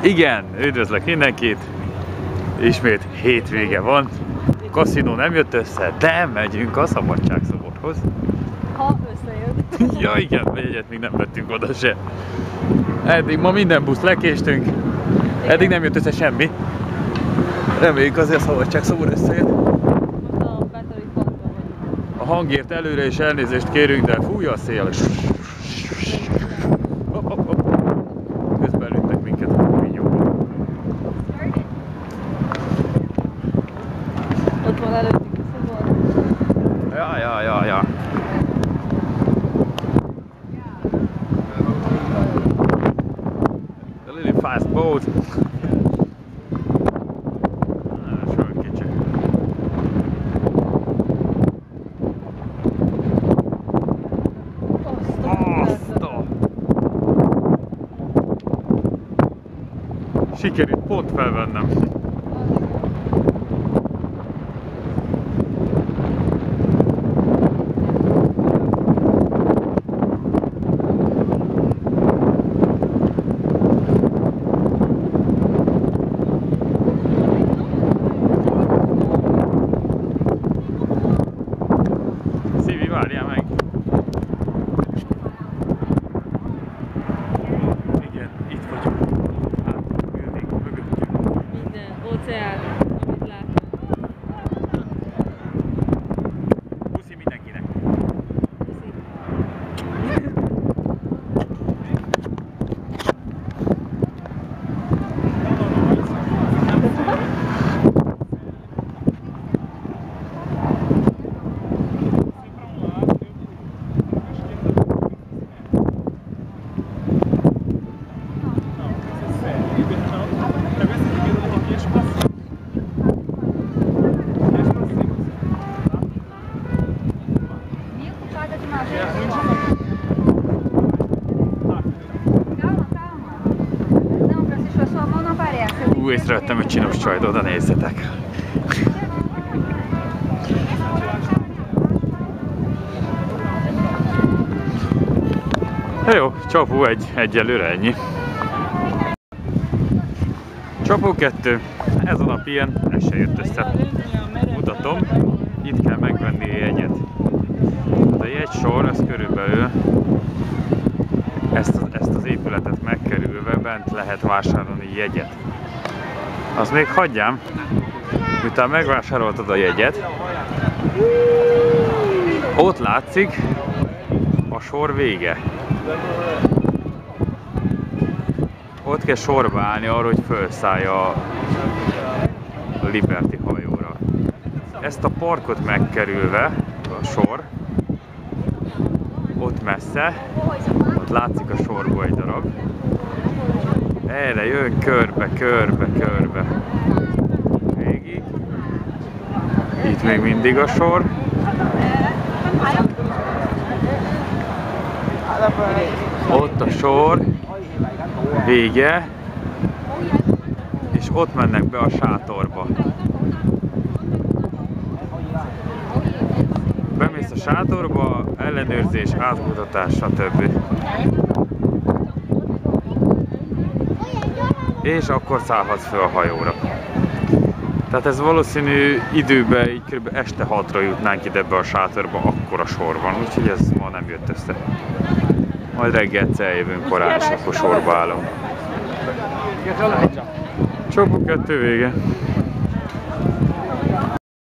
Igen, üdvözlök mindenkit! Ismét hétvége van. Kaszinó nem jött össze, de megyünk a szabadságszoborhoz. Ha összejött. Ja igen, jegyet még nem vettünk oda se. Eddig ma minden busz lekéstünk. Eddig nem jött össze semmi. Reméljük azért a szabadságszobor összejött. A hangért előre is elnézést kérünk, de fúj a szél. Közben lőttek minket a vinyóba. Ott van előttük a szobor. Ja. A little fast boat. Sikerült pont felvennem. Szívi, várjál meg! Igen, itt vagyunk. Óceán, amit látok. Puszi mindenkinek! Észrevettem, hogy csinos csajt, oda nézzetek! Jó, csapó egyelőre ennyi. Csapó 2, ez a nap ilyen, ez se jött össze. Mutatom, itt kell megvenni a jegyet. A jegysor, ez körülbelül ezt az épületet megkerülve bent lehet vásárolni jegyet. Azt még hagyjám, miután megvásároltad a jegyet, ott látszik a sor vége. Ott kell sorba állni arra, hogy felszállj a Liberty hajóra. Ezt a parkot megkerülve, a sor, ott messze, ott látszik a sorból egy darab. Erre jön körbe. Végig. Itt még mindig a sor. Ott a sor. Vége. És ott mennek be a sátorba. Bemész a sátorba, ellenőrzés, átkutatás, stb. És akkor szállhatsz fel a hajóra. Tehát ez valószínű időben így kb. Este 6-ra jutnánk ide be a sátorba, akkora sor van, úgyhogy ez ma nem jött össze. Majd reggel eljövünk korán, és akkor sorba állunk. Csopó 2 vége.